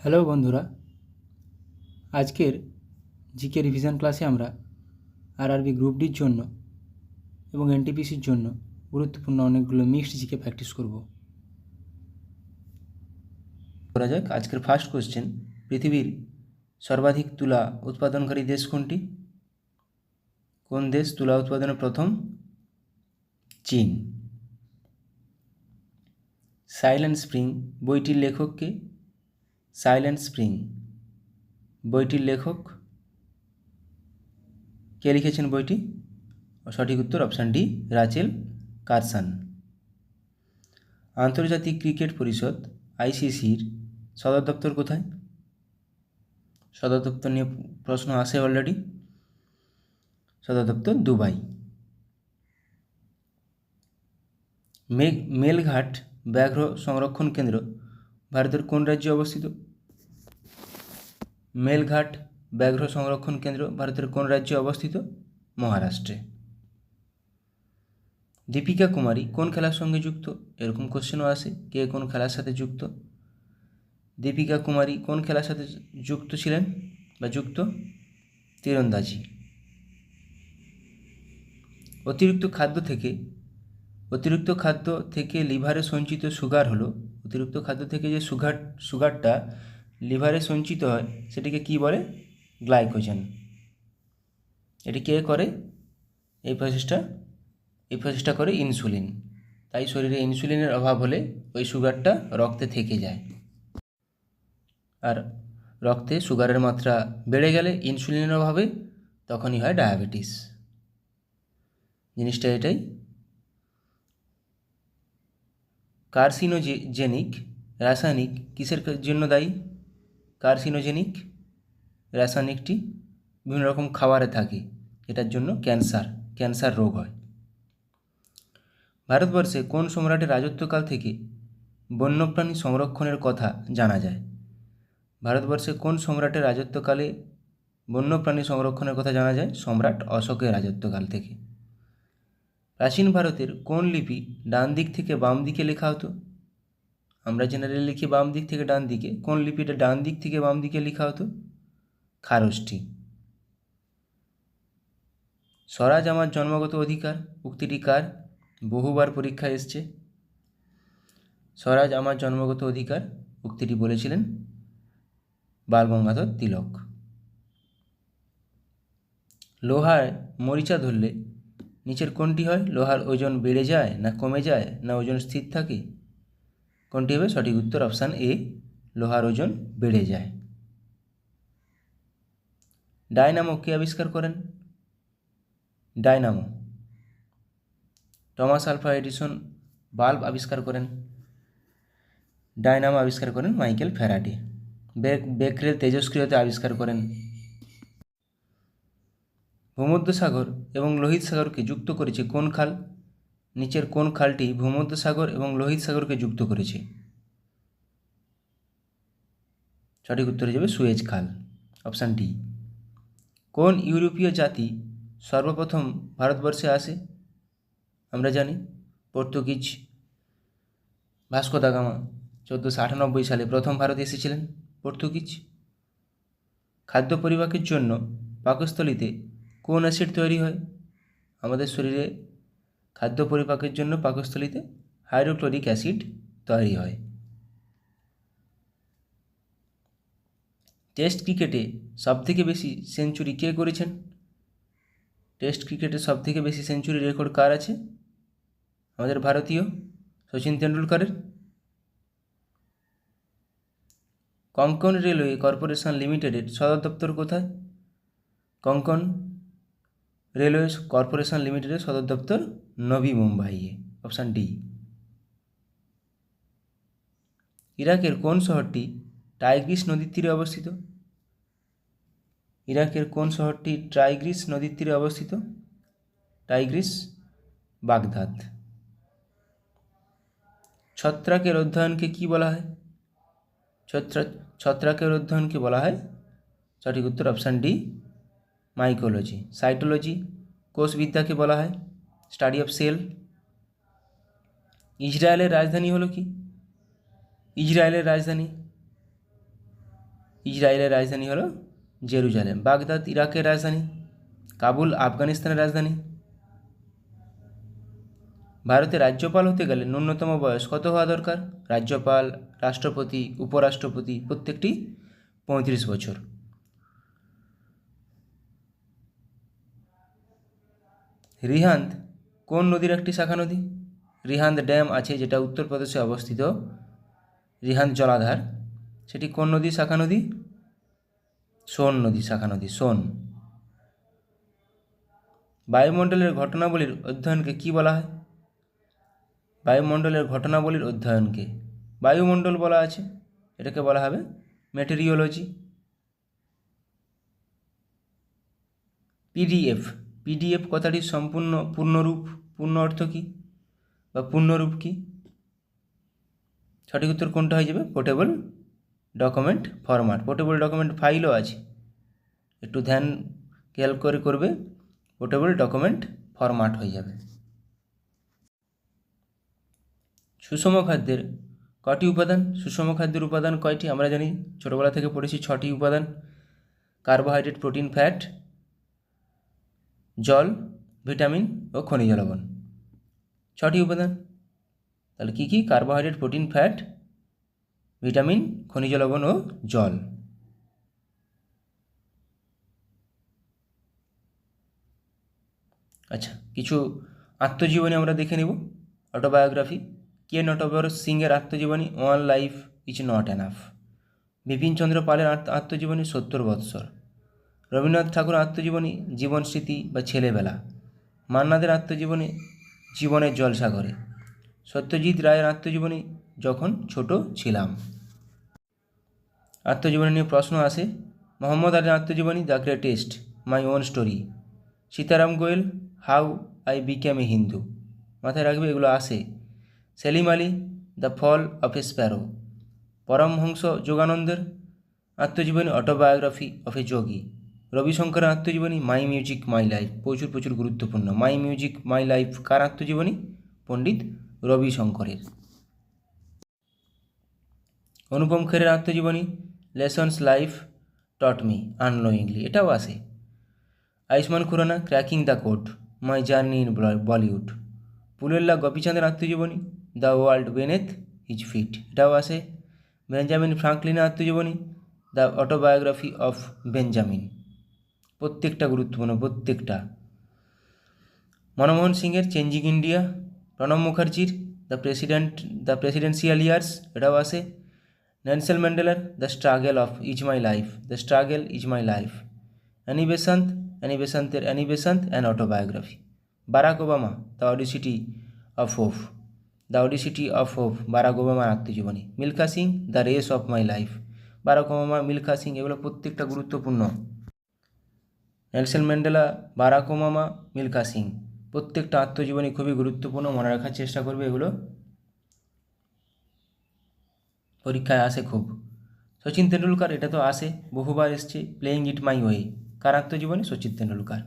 Hello বন্ধুরা, আজকের GK revision ক্লাসে আমরা আরআরবি গ্রুপ ডির জন্য এবং এনটিপিসির জন্য গুরুত্বপূর্ণ অনেকগুলো মিক্সড জিকে প্র্যাকটিস করব। করা যাক। আজকের ফার্স্ট কোশ্চেন, পৃথিবীর সর্বাধিক তুলা উৎপাদনকারী দেশ কোনটি? কোন দেশ তুলা উৎপাদনে প্রথম? চীন। সাইলেন্ট স্প্রিং বইটির লেখক কে? সাইলেন্ট স্প্রিং বইটির লেখক কে লিখেছেন বইটি? সঠিক উত্তর অপশান ডি, রাচেল কারসন। আন্তর্জাতিক ক্রিকেট পরিষদ আইসিসির সদর দপ্তর কোথায়? সদর দপ্তর নিয়ে প্রশ্ন আসে অলরেডি। সদর দপ্তর দুবাই। মেলঘাট ব্যাঘ্র সংরক্ষণ কেন্দ্র ভারতের কোন রাজ্যে অবস্থিত? মেলঘাট ব্যাঘ্র সংরক্ষণ কেন্দ্র ভারতের কোন রাজ্যে অবস্থিত? মহারাষ্ট্রে। দীপিকা কুমারী কোন খেলার সঙ্গে যুক্ত? এরকম কোশ্চেনও আসে, কে কোন খেলার সাথে যুক্ত? দীপিকা কুমারী কোন খেলার সাথে যুক্ত ছিলেন বা যুক্ত? তীরন্দাজি। অতিরিক্ত খাদ্য থেকে লিভারে সঞ্চিত সুগার হলো, অতিরিক্ত খাদ্য থেকে যে সুগারটা লিভারে সঞ্চিত হয় সেটিকে কি বলে? গ্লাইকোজেন। এটি কে করে? এই প্রসেসটা করে ইনসুলিন। তাই শরীরে ইনসুলিনের অভাব হলে ওই সুগারটা রক্তে থেকে যায়, আর রক্তে সুগারের মাত্রা বেড়ে গেলে ইনসুলিনের অভাবে তখনই হয় ডায়াবেটিস। জিনিসটা এটাই। কার্সিনোজেনিক রাসায়নিক কিসের জন্য দায়ী? কার্সিনোজেনিক রাসায়নিকটি বিভিন্ন রকম খাবারে থাকে, এটার জন্য ক্যান্সার রোগ হয়। ভারতবর্ষে কোন সম্রাটের রাজত্বকাল থেকে বন্যপ্রাণী সংরক্ষণের কথা জানা যায়? ভারতবর্ষে কোন সম্রাটের রাজত্বকালে বন্যপ্রাণী সংরক্ষণের কথা জানা যায়? সম্রাট অশোকের রাজত্বকাল থেকে। প্রাচীন ভারতের কোন লিপি ডান দিক থেকে বাম দিকে লেখা হতো? আমরা জেনারেলি লিখি বাম দিক থেকে ডান দিকে, কোন লিপিটা ডান দিক থেকে বাম দিকে লেখা হতো? খারষ্টি। স্বরাজ আমার জন্মগত অধিকার উক্তিটি কার? বহুবার পরীক্ষায় এসছে। স্বরাজ আমার জন্মগত অধিকার উক্তিটি বলেছিলেন বালগঙ্গাধর তিলক। লোহায় মরিচা ধরলে নিচের কোনটি হয়? লোহার ওজন বেড়ে যায় না কমে যায় না ওজন স্থির থাকে? কোনটি হবে? সঠিক উত্তর অপশান এ, লোহার ওজন বেড়ে যায়। ডায়নামো কে আবিষ্কার করেন? Dynamo Thomas Alva Edison bulb আবিষ্কার করেন। ডায়নামো আবিষ্কার করেন মাইকেল ফ্যারাডে। বেকরেল তেজস্ক্রিয়তা আবিষ্কার করেন। ভূমধ্যসাগর এবং লোহিত সাগরকে যুক্ত করেছে কোন খাল? নিচের কোন খালটি ভূমধ্যসাগর এবং লোহিত সাগরকে যুক্ত করেছে? সঠিক উত্তর হয়ে যাবে সুয়েজ খাল, অপশান ডি। কোন ইউরোপীয় জাতি সর্বপ্রথম ভারতবর্ষে আসে? আমরা জানি পর্তুগিজ। ভাস্কো দা গামা 1498 সালে প্রথম ভারতে এসেছিলেন পর্তুগিজ। খাদ্য পরিপাকের জন্য পাকস্থলীতে কোন অ্যাসিড তৈরি হয়? আমাদের শরীরে খাদ্য পরিপাকের জন্য পাকস্থলীতে হাইড্রোক্লোরিক অ্যাসিড তৈরি হয়। টেস্ট ক্রিকেটে সবথেকে বেশি সেঞ্চুরি কে করেছেন? টেস্ট ক্রিকেটে সবথেকে বেশি সেঞ্চুরি রেকর্ড কার আছে? আমাদের ভারতীয় সচিন তেন্ডুলকরের। কোঙ্কণ রেলওয়ে কর্পোরেশন লিমিটেডের সদর দপ্তর কোথায়? কোঙ্কণ রেলওয়ে কর্পোরেশন লিমিটেডের সদর দপ্তর নবি মুম্বাইয়ে, অপশান ডি। ইরাকের কোন শহরটি টাইগ্রিস নদীর তীরে অবস্থিত? ইরাকের কোন শহরটি টাইগ্রিস নদীর তীরে অবস্থিত? Tigris Baghdad. ছত্রাকের অধ্যয়নকে কি বলা হয়? ছত্রাকের অধ্যয়নকে বলা হয়, সঠিক উত্তর অপশান ডি, মাইকোলজি। সাইটোলজি কোষবিদ্যাকে বলা হয় স্টাডি অফ সেল। ইসরায়েলের রাজধানী হলো কি? ইসরায়েলের রাজধানী ইসরায়েলের রাজধানী হলো জেরুজালেম। বাগদাদ ইরাকের রাজধানী। কাবুল আফগানিস্তানের রাজধানী। ভারতে রাজ্যপাল হতে গেলে ন্যূনতম বয়স কত হওয়া দরকার? রাজ্যপাল, রাষ্ট্রপতি, উপরাষ্ট্রপতি প্রত্যেকটি 35 বছর। রিহান্দ কোন নদীর একটি শাখা নদী? রিহান্দ ড্যাম আছে যেটা উত্তরপ্রদেশে অবস্থিত, রিহান্দ জলাধার, সেটি কোন নদীর শাখা নদী? সোন নদীর শাখা নদী, সোন। বায়ুমণ্ডলের ঘটনাবলীর অধ্যয়নকে কি বলা হয়? বায়ুমণ্ডলের ঘটনাবলীর অধ্যয়নকে বায়ুমণ্ডল বলা আছে, এটাকে বলা হবে মেটেরিওলজি। পিডিএফ, পিডিএফ কথাটির সম্পূর্ণ পূর্ণ অর্থ কী বা পূর্ণরূপ কী? সঠিক উত্তর কোনটা হয়ে যাবে? Portable document format. Portable document ফাইলও আছে, একটু ধ্যান খেয়াল করে করবে, পোর্টেবল ডকুমেন্ট ফরম্যাট হয়ে যাবে। সুষম খাদ্যের কটি উপাদান? সুষম খাদ্যের উপাদান কয়টি? আমরা জানি, ছোটোবেলা থেকে পড়েছি 6টি উপাদান: কার্বোহাইড্রেট, প্রোটিন, ফ্যাট, জল, ভিটামিন ও খনিজ লবণ। 6টি উপাদান। তাহলে কী কী? কার্বোহাইড্রেট, প্রোটিন, ফ্যাট, ভিটামিন, খনিজ লবণ ও জল। আচ্ছা, কিছু আত্মজীবনী আমরা দেখে নেব। অটোবায়োগ্রাফি। কেন নটবর সিংয়ের আত্মজীবনী one life is not enough. Bipinchandra পালের আত্মজীবনী 70 বৎসর। রবীন্দ্রনাথ ঠাকুরের আত্মজীবনী জীবন স্মৃতি বা ছেলেবেলা। মান্নাদের আত্মজীবনী জীবনের জলসাগরে। সত্যজিৎ রায়ের আত্মজীবনী যখন ছোট ছিলাম। আত্মজীবনী নিয়ে প্রশ্ন আসে। মোহাম্মদ আলীর আত্মজীবনী the greatest, my own story. Sitaram Goel how I became a Hindu. মাথায় রাখবে, এগুলো আসে। Salim Ali the fall of a sparrow. Paramahansa যোগানন্দের আত্মজীবনী অটোবায়োগ্রাফি অফ এ যোগী। রবিশঙ্করের আত্মজীবনী মাই মিউজিক মাই লাইফ। প্রচুর গুরুত্বপূর্ণ। মাই মিউজিক মাই লাইফ কার আত্মজীবনী? পণ্ডিত রবিশঙ্করের। অনুপম খেরের আত্মজীবনী lessons life taught me unknowingly, এটাও আসে। Ayushmann Khurrana cracking the code, my journey in Bollywood. Pullela গোপীচাঁদের আত্মজীবনী the world beneath his feet, এটাও আসে। বেঞ্জামিন ফ্রাঙ্কলিনের আত্মজীবনী দ্য অটোবায়োগ্রাফি অফ বেঞ্জামিন। প্রত্যেকটা গুরুত্বপূর্ণ, প্রত্যেকটা। মনমোহন সিংয়ের চেঞ্জিং ইন্ডিয়া। প্রণব মুখার্জির দ্য প্রেসিডেন্সিয়াল ইয়ার্স, এটাও আসে। নেলসন ম্যান্ডেলার the struggle is my life. Annie Besant an autobiography. Barack Obama the audacity of hope, Barack ওবামার আত্মজীবনী। Milkha Singh the race of my life. Barack Obama, Milkha Singh, এগুলো প্রত্যেকটা গুরুত্বপূর্ণ। Nelson Mandela, Barack Obama, Milkha Singh, প্রত্যেকটা আত্মজীবনী খুবই গুরুত্বপূর্ণ, মনে রাখার চেষ্টা করবে। এগুলো পরীক্ষায় আসে খুব। সচিন তেন্ডুলকার, এটা তো আসে, বহুবার এসছে, প্লেয়িং ইট মাই ওয়ে, কার আত্মজীবনী? সচিন তেন্ডুলকার।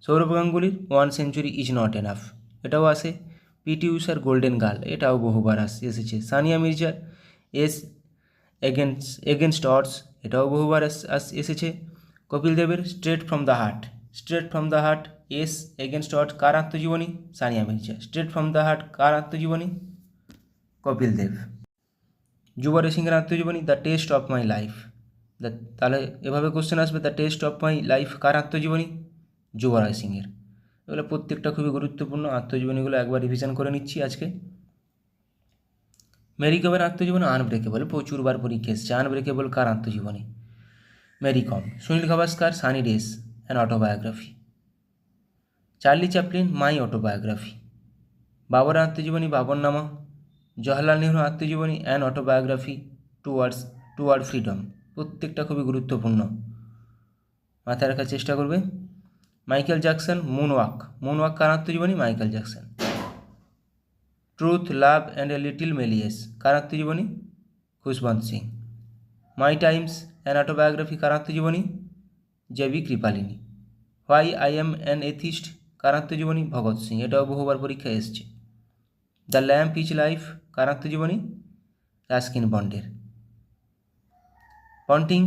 সৌরভ গাঙ্গুলির one century is not enough, এটাও আসে। পিটি উষার গোল্ডেন গার্ল, এটাও বহুবার এসেছে। সানিয়া মির্জার এগেনস্ট অডস, এটাও বহুবার এসেছে। কপিল দেবের straight from the heart ace against odds কার আত্মজীবনী? Sania Mirza. Straight from the heart কার আত্মজীবনী? কপিল দেব। যুবরাজ সিংয়ের আত্মজীবনী the test of my life. তাহলে এভাবে কোশ্চেন আসবে, the test of my life কার আত্মজীবনী? যুবরাজ সিংয়ের। এগুলো প্রত্যেকটা খুবই গুরুত্বপূর্ণ। আত্মজীবনীগুলো একবার রিভিশন করে নিচ্ছি আজকে। মেরি কমের আত্মজীবনী আনব্রেকেবল, প্রচুরবার পরীক্ষা এসছে। আনব্রেকেবল কার আত্মজীবনী? Mary Kom. Sunil Gavaskar sunny days an autobiography. Charlie Chaplin my autobiography. বাবরের আত্মজীবনী বাবরনামা। জওহরলাল নেহরুর আত্মজীবনী অ্যান অটোবায়োগ্রাফি টুয়ার্ড ফ্রিডম। প্রত্যেকটা খুবই গুরুত্বপূর্ণ, মাথায় রাখার চেষ্টা করবে। মাইকেল জ্যাকসন মুনওয়াক কার আত্মজীবনী? Michael Jackson. Truth, love and a little malice কার আত্মজীবনী? Khushwant Singh. My times an autobiography কার আত্মজীবনী? JB Kripalani. Why I am an atheist কার আত্মজীবনী? ভগৎ সিং, এটাও বহুবার পরীক্ষায় এসছে। দ্য ল্যাম্প ইজ লাইফ কার আত্মজীবনী? রাস্কিন বন্ডের। Ponting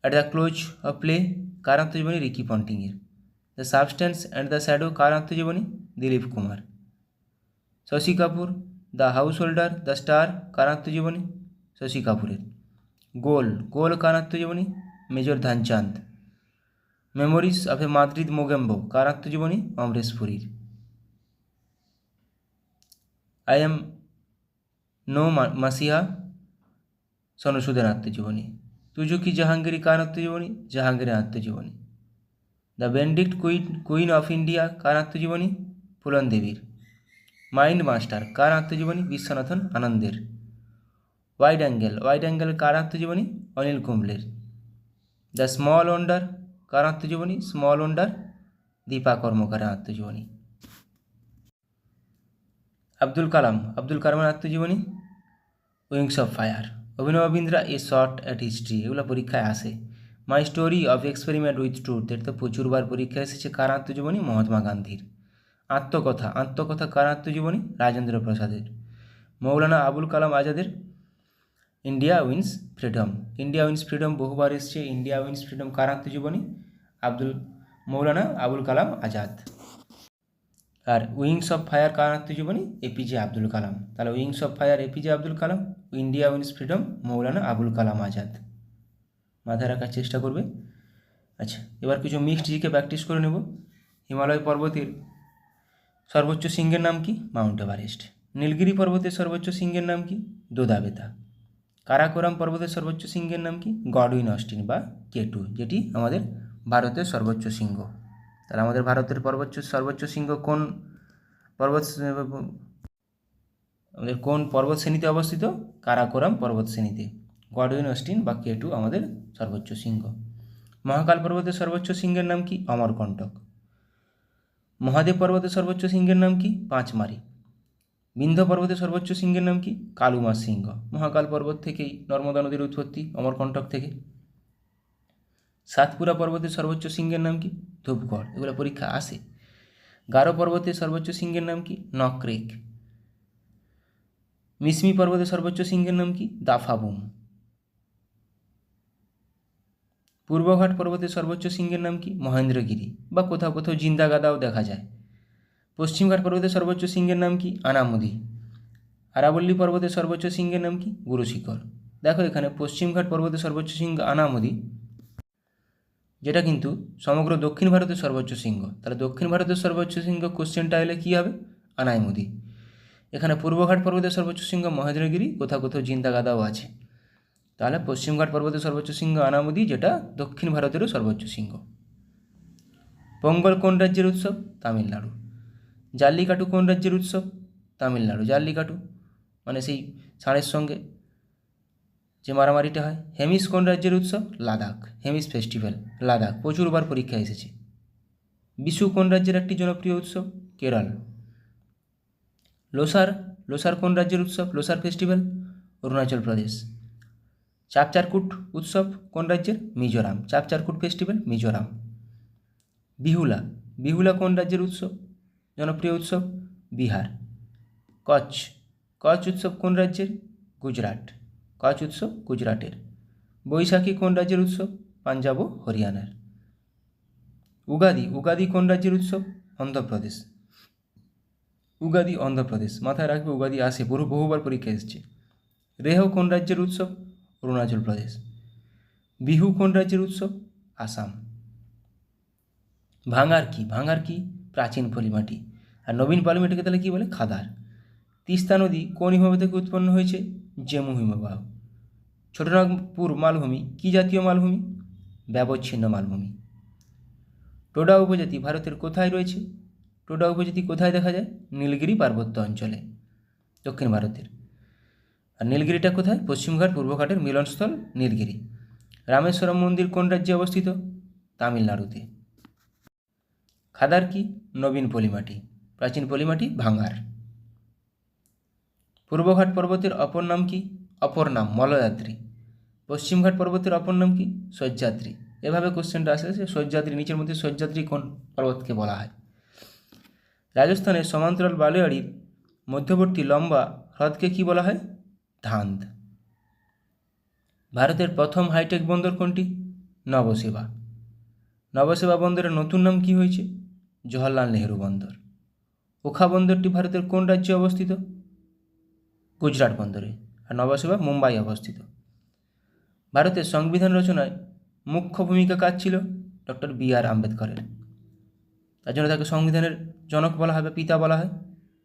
at the close of play কার আত্মজীবনী? রিকি পন্টিংয়ের। The substance and the shadow কার আত্মজীবনী? Dilip Kumar. Shashi Kapoor the house holder the star কার আত্মজীবনী? শশী কাপুরের। গোল গোল কার আত্মজীবনী? Major Dhyanchand. Memories of a Madrid Mogambo কার আত্মজীবনী? অমরেশ পুরীর। I am no messiah Sonu সুদের আত্মজীবনী। তুজো কি জাহাঙ্গীরি কার আত্মজীবনী? জাহাঙ্গীরের আত্মজীবনী। The bandit queen of India কার আত্মজীবনী? ফুলন দেবীর। মাইন্ড মাস্টার কার আত্মজীবনী? বিশ্বনাথন আনন্দের। ওয়াইড অ্যাঙ্গেল কার আত্মজীবনী? অনিল কুম্বলের। দ্য স্মল ওন্ডার কার আত্মজীবনী? স্মল ওন্ডার দীপা কর্মকারের আত্মজীবনী। আব্দুল কালামের আত্মজীবনী? Wings of fire. Abhinav Bindra a shot at history, এগুলো পরীক্ষায় আসে। My story of experiment with truth, এটা তো প্রচুরবার পরীক্ষায় এসেছে। কার আত্মজীবনী? মহাত্মা গান্ধীর। আত্মকথা কার আত্মজীবনী? রাজেন্দ্র প্রসাদের। মৌলানা আবুল কালাম আজাদের ইন্ডিয়া উইন্স ফ্রিডম বহুবার এসছে। ইন্ডিয়া উইন্স ফ্রিডম কার আত্মজীবনী? মৌলানা আবুল কালাম আজাদ। আর উইংস অফ ফায়ার কার আত্মজীবনী? এপিজে আব্দুল কালাম। তাহলে wings of fire APJ Abdul Kalam, India wins freedom Maulana Abul Kalam Azad. মাথায় রাখার চেষ্টা করবে। আচ্ছা, এবার কিছু মিক্সড জিকে প্র্যাকটিস করে নেব। হিমালয় পর্বতের সর্বোচ্চ শৃঙ্গের নাম কি? Mount Everest. নীলগিরি পর্বতের সর্বোচ্চ শৃঙ্গের নাম কি? দোদাবেতা। কারাকোরাম পর্বতের সর্বোচ্চ শৃঙ্গের নাম কি? গডউইন অস্টিন বা K2, যেটি আমাদের ভারতের সর্বোচ্চ শৃঙ্গ। তাহলে আমাদের ভারতের সর্বোচ্চ শৃঙ্গ কোন পর্বত শ্রেণীতে অবস্থিত? কারাকোরাম পর্বত শ্রেণীতে। গডউইন অস্টিন বা K2 আমাদের সর্বোচ্চ শৃঙ্গ। মহাকাল পর্বতের সর্বোচ্চ শৃঙ্গের নাম কি? অমরকণ্টক। মহাদেব পর্বতের সর্বোচ্চ শৃঙ্গের নাম কি? পাঁচমারি। বিন্ধ্য পর্বতের সর্বোচ্চ শৃঙ্গের নাম কি? কালুমা শৃঙ্গ। মহাকাল পর্বত থেকেই নর্মদা নদীর উৎপত্তি, অমরকণ্টক থেকে। সাতপুরা পর্বতের সর্বোচ্চ শৃঙ্গের নাম কি? ধূপগড়, এগুলো পরীক্ষা আসে। গারো পর্বতের সর্বোচ্চ শৃঙ্গের নাম কি? নকরেক। মিসমি পর্বতের সর্বোচ্চ শৃঙ্গের নাম কি? দাফাবুম। পূর্বঘাট পর্বতের সর্বোচ্চ শৃঙ্গের নাম কি? মহেন্দ্রগিরি, বা কোথাও কোথাও জিন্দাগাদাও দেখা যায়। পশ্চিমঘাট পর্বতের সর্বোচ্চ শৃঙ্গের নাম কি? আনামুদি। আরাবল্লী পর্বতের সর্বোচ্চ শৃঙ্গের নাম কি? গুরুশিখর। দেখো এখানে পশ্চিমঘাট পর্বতের সর্বোচ্চ শৃঙ্গ আনামুদি, যেটা কিন্তু সমগ্র দক্ষিণ ভারতের সর্বোচ্চ শৃঙ্গ। তাহলে দক্ষিণ ভারতের সর্বোচ্চ শৃঙ্গ কোশ্চেনটা এলে কী হবে? আনাইমুদি। এখানে পূর্বঘাট পর্বতের সর্বোচ্চ শৃঙ্গ মহেন্দ্রগিরি, কোথাও কোথাও জিন্দাগাদাও আছে। তাহলে পশ্চিমঘাট পর্বতের সর্বোচ্চ শৃঙ্গ আনামুদি, যেটা দক্ষিণ ভারতেরও সর্বোচ্চ শৃঙ্গ। পোঙ্গল কোন রাজ্যের উৎসব? তামিলনাড়ু। জাল্লিকাটু কোন রাজ্যের উৎসব? তামিলনাড়ু। জাল্লিকাটু মানে সেই ষাঁড়ের সঙ্গে যে মারামারিটা হয়। হেমিস কোন রাজ্যের উৎসব? লাদাখ। হেমিস ফেস্টিভ্যাল, লাদাখ, প্রচুরবার পরীক্ষায় এসেছে। বিশু কোন রাজ্যের একটি জনপ্রিয় উৎসব? কেরল। লোসার কোন রাজ্যের উৎসব? লোসার ফেস্টিভ্যাল, অরুণাচল প্রদেশ। চাপচারকুট উৎসব কোন রাজ্যের? মিজোরাম। চাপচারকুট ফেস্টিভ্যাল, মিজোরাম। বিহুলা কোন রাজ্যের উৎসব? জনপ্রিয় উৎসব? বিহার। কচ্ছ উৎসব কোন রাজ্যের? গুজরাট। কচ্ছ উৎসব গুজরাটের। বৈশাখী কোন রাজ্যের উৎসব? পাঞ্জাব ও হরিয়ানার। উগাদি কোন রাজ্যের উৎসব? অন্ধ্রপ্রদেশ। অন্ধ্রপ্রদেশ, মাথায় রাখবে, উগাদি আসে, বহুবার পরীক্ষা এসেছে। রেহ কোন রাজ্যের উৎসব? অরুণাচল প্রদেশ। বিহু কোন রাজ্যের উৎসব? আসাম। ভাঙার কি? প্রাচীন পলিমাটি। আর নবীন পলিমাটিকে তাহলে কী বলে? খাদার। তিস্তা নদী কোন হিমবাহ থেকে উৎপন্ন হয়েছে? জেমু হিমবাহ। ছোটনাগপুর মালভূমি কী জাতীয় মালভূমি? ব্যবচ্ছিন্ন মালভূমি। টোডা উপজাতি ভারতের কোথায় রয়েছে? টোডা উপজাতি কোথায় দেখা যায়? নীলগিরি পার্বত্য অঞ্চলে, দক্ষিণ ভারতের। আর নীলগিরিটা কোথায়? পশ্চিমঘাট পূর্বঘাটের মিলনস্থল নীলগিরি। রামেশ্বরম মন্দির কোন রাজ্যে অবস্থিত? তামিলনাড়ুতে। খাদার কি? নবীন পলিমাটি। প্রাচীন পলিমাটি ভাঙার। পূর্বঘাট পর্বতের অপর নাম কি? অপর নাম মলয়াদ্রি। পশ্চিমঘাট পর্বতের অপর নাম কি? সহ্যাদ্রি। এভাবে কোশ্চেনটা আসে যে সহ্যাদ্রি, নিচের মধ্যে সহ্যাদ্রি কোন পর্বতকে বলা হয়? রাজস্থানের সমান্তরাল বালুয়াড়ির মধ্যবর্তী লম্বা হ্রদকে কী বলা হয়? ধান্দ। ভারতের প্রথম হাইটেক বন্দর কোনটি? নবসেবা। নবসেবা বন্দরের নতুন নাম কি হয়েছে? জওহরলাল নেহেরু বন্দর। ওখা বন্দরটি ভারতের কোন রাজ্যে অবস্থিত? গুজরাট বন্দরে। আর নবসেবা মুম্বাই অবস্থিত। ভারতের সংবিধান রচনায় মুখ্য ভূমিকা কাজ ছিল? Doctor B.R.. আম্বেদকরের। তার জন্য তাকে সংবিধানের জনক বলা হয় বা পিতা বলা হয়,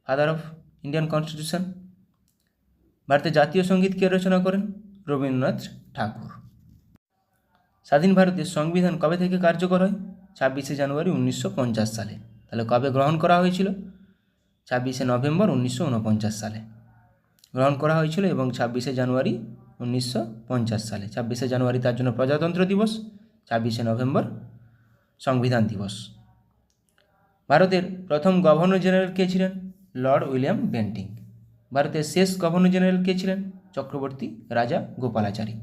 ফাদার অফ ইন্ডিয়ান কনস্টিটিউশন। ভারতের জাতীয় সঙ্গীত কে রচনা করেন? রবীন্দ্রনাথ ঠাকুর। স্বাধীন ভারতের সংবিধান কবে থেকে কার্যকর হয়? 26শে জানুয়ারি 1950 সালে। তাহলে কবে গ্রহণ করা হয়েছিল? 26শে নভেম্বর 1949 সালে গ্রহণ করা হয়েছিল এবং 26শে জানুয়ারি 1950 সালে। 26শে জানুয়ারি তার জন্য প্রজাতন্ত্র দিবস, 26শে নভেম্বর সংবিধান দিবস। ভারতের প্রথম গভর্নর জেনারেল কে ছিলেন? Lord William Bentinck. ভারতের শেষ গভর্নর জেনারেল কে ছিলেন? চক্রবর্তী রাজা গোপালাচারী।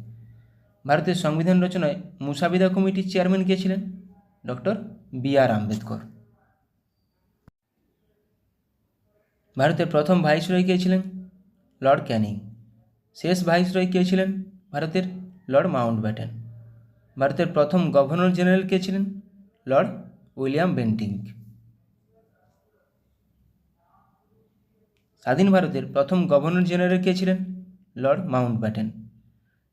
ভারতের সংবিধান রচনায় মুসাবিদা কমিটির চেয়ারম্যান কে ছিলেন? ডক্টর বি.আর. আম্বেদকর। ভারতের প্রথম ভাইসরয় কে ছিলেন? Lord Canning. শেষ ভাইসরয় কে ছিলেন ভারতের? Lord Mountbatten. ভারতের প্রথম গভর্নর জেনারেল কে ছিলেন? Lord William Bentinck. স্বাধীন ভারতের প্রথম গভর্নর জেনারেল কে ছিলেন? Lord Mountbatten.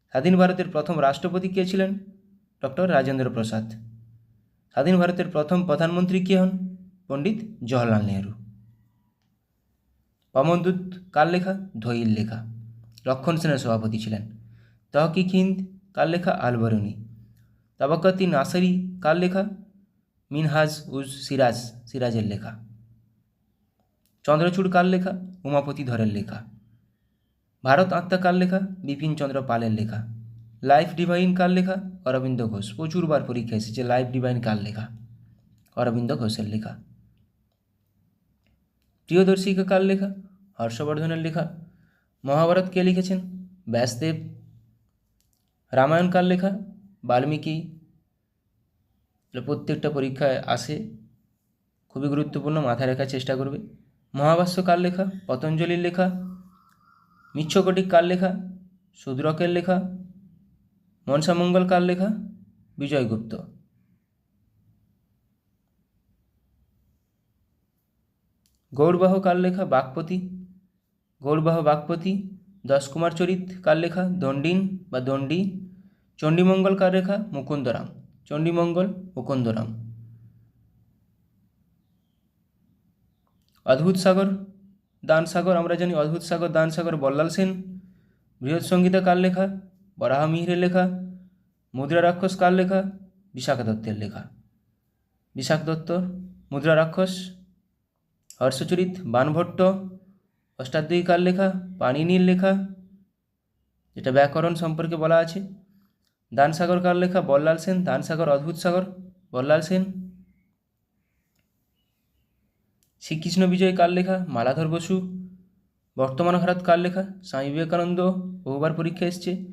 স্বাধীন ভারতের প্রথম রাষ্ট্রপতি কে ছিলেন? ডক্টর রাজেন্দ্র প্রসাদ। স্বাধীন ভারতের প্রথম প্রধানমন্ত্রী কে হন? পণ্ডিত জওহরলাল নেহেরু। পমনদূত কার লেখা? ধৈর লেখা। লক্ষণ সেনের সভাপতি ছিলেন। তহকিক হিন্দ কার লেখা? আলবরুনি। তাবাক্কাত-ই নাসিরি কার লেখা? মিনহাজ উজ সিরাজের লেখা। চন্দ্রচূড় কার লেখা? উমাপতি ধরের লেখা। ভারত আত্মা কার লেখা? বিপিন চন্দ্র পালের লেখা। লাইফ ডিভাইন কার লেখা? অরবিন্দ ঘোষ। প্রচুরবার পরীক্ষা এসেছে লাইফ ডিভাইন কার লেখা? অরবিন্দ ঘোষের লেখা। প্রিয়দর্শিকা কার লেখা? হর্ষবর্ধনের লেখা। মহাভারত কে লিখেছেন? ব্যাসদেব। রামায়ণ কার লেখা? বাল্মীকি। প্রত্যেকটা পরীক্ষায় আসে, খুবই গুরুত্বপূর্ণ, মাথায় রাখার চেষ্টা করবে। মহাভাষ্য কার লেখা? পতঞ্জলির লেখা। মিচ্ছকটিক কার লেখা? শূদ্রকের লেখা। মনসামঙ্গল কার লেখা? বিজয়গুপ্ত। গৌরবাহ কার লেখা? বাক্পতি। গৌরবাহ বাক্পতি। দশকুমার চরিত কার লেখা? দণ্ডিন বা দণ্ডী। চণ্ডীমঙ্গল কার লেখা? মুকুন্দরাম। চণ্ডীমঙ্গল মুকুন্দরাম। অদ্ভুত সাগর দান সাগর আমরা জানি, অদ্ভুত সাগর দান সাগর বল্লাল সেন। বৃহৎ সংগীতা কার লেখা? বরাহ মিহিরের লেখা। মুদ্রা রাক্ষস কার লেখা? বিশাখা দত্তের লেখা। বিশাখ দত্ত মুদ্রা রাক্ষস। হর্ষচরিত বাণভট্ট। অষ্টাধ্যায়ী কার লেখা? পাণিনির লেখা, যেটা ব্যাকরণ সম্পর্কে বলা আছে। দান সাগর কার লেখা? বল্লাল সেন। দান সাগর অদ্ভুত সাগর বল্লাল সেন। শ্রীকৃষ্ণ বিজয় কার লেখা? মালাধর বসু। বর্তমান ভারত কার লেখা? স্বামী বিবেকানন্দ, বহুবার পরীক্ষা এসছে।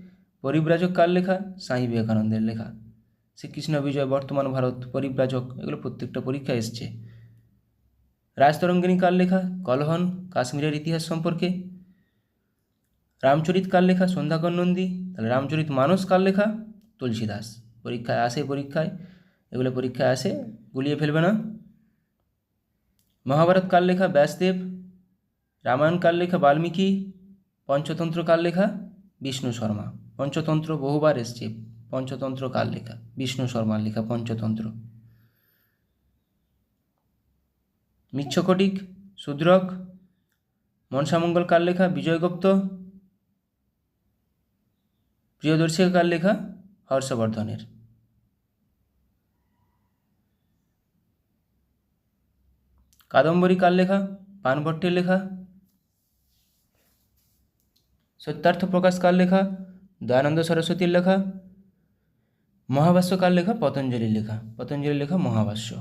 পরিব্রাজক কার লেখা? স্বামী বিবেকানন্দের লেখা। শ্রীকৃষ্ণ বিজয়, বর্তমান ভারত, পরিব্রাজক, এগুলো প্রত্যেকটা পরীক্ষা এসছে। রাজতরঙ্গিনী কার লেখা? কলহন, কাশ্মীরের ইতিহাস সম্পর্কে। রামচরিত কার লেখা? সন্ধ্যাকর নন্দী। তাহলে রামচরিত মানস কার লেখা? তুলসীদাস। পরীক্ষায় আসে, এগুলো পরীক্ষায় আসে, গুলিয়ে ফেলবে না। মহাভারত কার লেখা? ব্যাসদেব। রামায়ণ কার লেখা? বাল্মীকি। পঞ্চতন্ত্র কার লেখা? বিষ্ণু শর্মা। পঞ্চতন্ত্র বহুবার এসছে। পঞ্চতন্ত্র কার লেখা? বিষ্ণু শর্মার লেখা পঞ্চতন্ত্র। মিচ্ছকটিক, শূদ্রক। মনসামঙ্গল কার লেখা? বিজয়গুপ্ত। প্রিয়দর্শিকা কার লেখা? হর্ষবর্ধনের। কাদম্বরী কার লেখা? বাণভট্টের লেখা। সত্যার্থ প্রকাশ কার লেখা? দয়ানন্দ সরস্বতীর লেখা। মহাভাষ্য কার লেখা? পতঞ্জলির লেখা। পতঞ্জলির লেখা মহাভাষ্য।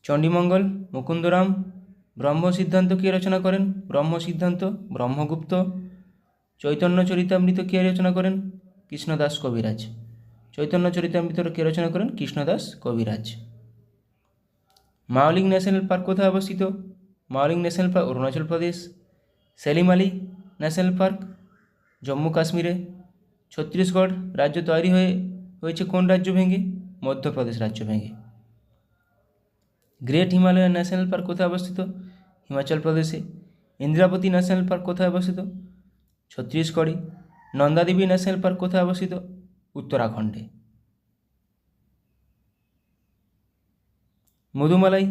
চণ্ডীমঙ্গল মুকুন্দরাম। ব্রহ্ম সিদ্ধান্ত কে রচনা করেন? ব্রহ্ম সিদ্ধান্ত ব্রহ্মগুপ্ত। চৈতন্য চরিতামৃত কে রচনা করেন? কৃষ্ণদাস কবিরাজ। চৈতন্য চরিতামৃত কে রচনা করেন? কৃষ্ণদাস কবিরাজ। মাওলিং ন্যাশনাল পার্ক কোথায় অবস্থিত? Mouling national park Arunachal Pradesh. Selim Ali national park Jammu কাশ্মীরে। ছত্তিশগড় রাজ্য তৈরি হয়েছে কোন রাজ্য ভেঙে? মধ্যপ্রদেশ রাজ্য ভেঙে। গ্রেট হিমালয়ান ন্যাশনাল পার্ক কোথায় অবস্থিত? হিমাচল প্রদেশে। ইন্দ্রাবতী ন্যাশনাল পার্ক কোথায় অবস্থিত? ছত্তিশগড়ে। নন্দাদেবী ন্যাশনাল পার্ক কোথায় অবস্থিত? উত্তরাখণ্ডে। মধুমালাই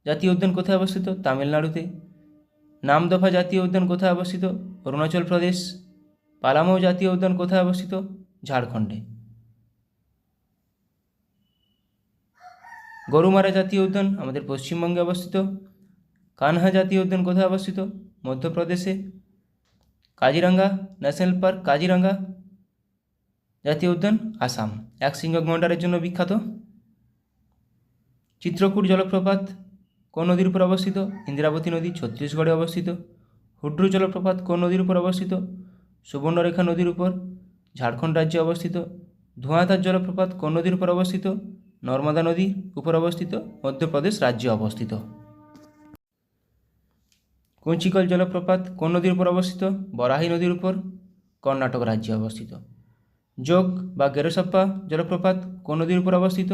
জাতীয় উদ্যান কোথায় অবস্থিত? তামিলনাড়ুতে। নামদফা জাতীয় উদ্যান কোথায় অবস্থিত? অরুণাচল প্রদেশ। পালামৌ জাতীয় উদ্যান কোথায় অবস্থিত? ঝাড়খণ্ডে। গরুমারা জাতীয় উদ্যান আমাদের পশ্চিমবঙ্গে অবস্থিত। কানহা জাতীয় উদ্যান কোথায় অবস্থিত? মধ্যপ্রদেশে। কাজিরাঙ্গা ন্যাশনাল পার্ক, কাজিরাঙ্গা জাতীয় উদ্যান আসাম, একশৃঙ্গ গন্ডারের জন্য বিখ্যাত। চিত্রকূট জলপ্রপাত কোন নদীর উপর অবস্থিত? ইন্দ্রাবতী নদী, ছত্তিশগড়ে অবস্থিত। হুড্রু জলপ্রপাত কোন নদীর উপর অবস্থিত? সুবর্ণরেখা নদীর উপর, ঝাড়খণ্ড রাজ্যে অবস্থিত। ধোঁয়াধার জলপ্রপাত কোন নদীর উপর অবস্থিত? নর্মদা নদীর উপর অবস্থিত, মধ্যপ্রদেশ রাজ্যে অবস্থিত। কুঞ্চিকল জলপ্রপাত কোন নদীর উপর অবস্থিত? বরাহী নদীর উপর, কর্ণাটক রাজ্যে অবস্থিত। যোগ বা গেরোসাপ্পা জলপ্রপাত কোন নদীর উপর অবস্থিত?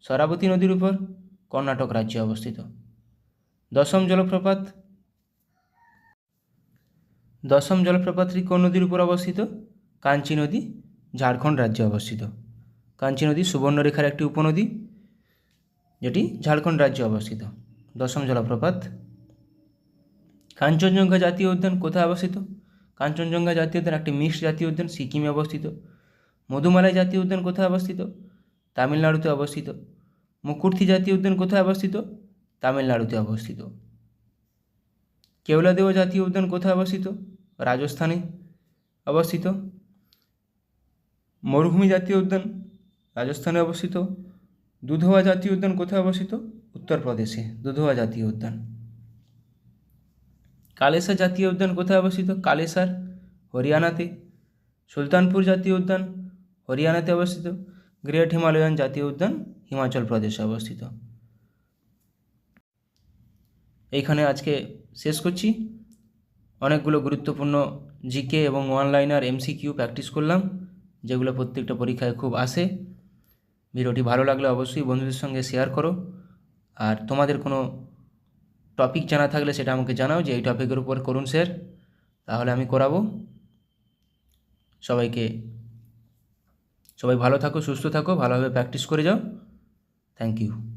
শরাবতী নদীর উপর, কর্ণাটক রাজ্যে অবস্থিত। দশম জলপ্রপাতটি কোন নদীর উপর অবস্থিত? কাঞ্চি নদী, ঝাড়খণ্ড রাজ্যে অবস্থিত। কাঞ্চি নদী সুবর্ণরেখার একটি উপনদী, যেটি ঝাড়খণ্ড রাজ্যে অবস্থিত। দশম জলপ্রপাত। কাঞ্চনজঙ্ঘা জাতীয় উদ্যান কোথায় অবস্থিত? কাঞ্চনজঙ্ঘা জাতীয় উদ্যান একটি মিক্সড জাতীয় উদ্যান, সিকিমে অবস্থিত। মধুমালাই জাতীয় উদ্যান কোথায় অবস্থিত? তামিলনাড়ুতে অবস্থিত। মুকুর্থি জাতীয় উদ্যান কোথায় অবস্থিত? তামিলনাড়ুতে অবস্থিত। কেওলাদেও জাতীয় উদ্যান কোথায় অবস্থিত? রাজস্থানে অবস্থিত। মরুভূমি জাতীয় উদ্যান রাজস্থানে অবস্থিত। দুধওয়া জাতীয় উদ্যান কোথায় অবস্থিত? উত্তরপ্রদেশে, দুধওয়া জাতীয় উদ্যান। কালেসার জাতীয় উদ্যান কোথায় অবস্থিত? কালেসার, হরিয়ানাতে। সুলতানপুর জাতীয় উদ্যান হরিয়ানাতে অবস্থিত। গ্রেট হিমালয়ান জাতীয় উদ্যান হিমাচল প্রদেশে অবস্থিত। এইখানে আজকে শেষ করছি। অনেকগুলো গুরুত্বপূর্ণ জিকে এবং ওয়ানলাইনার এমসিকিউ প্র্যাকটিস করলাম, যেগুলো প্রত্যেকটা পরীক্ষায় খুব আসে। ভিডিওটি ভালো লাগলে অবশ্যই বন্ধুদের সঙ্গে শেয়ার করো। আর তোমাদের কোনো টপিক জানা থাকলে সেটা আমাকে জানাও যে এই টপিকের উপর করুন স্যার, তাহলে আমি করাবো। সবাই ভালো থাকো, সুস্থ থাকো, ভালোভাবে প্র্যাকটিস করে যাও। Thank you.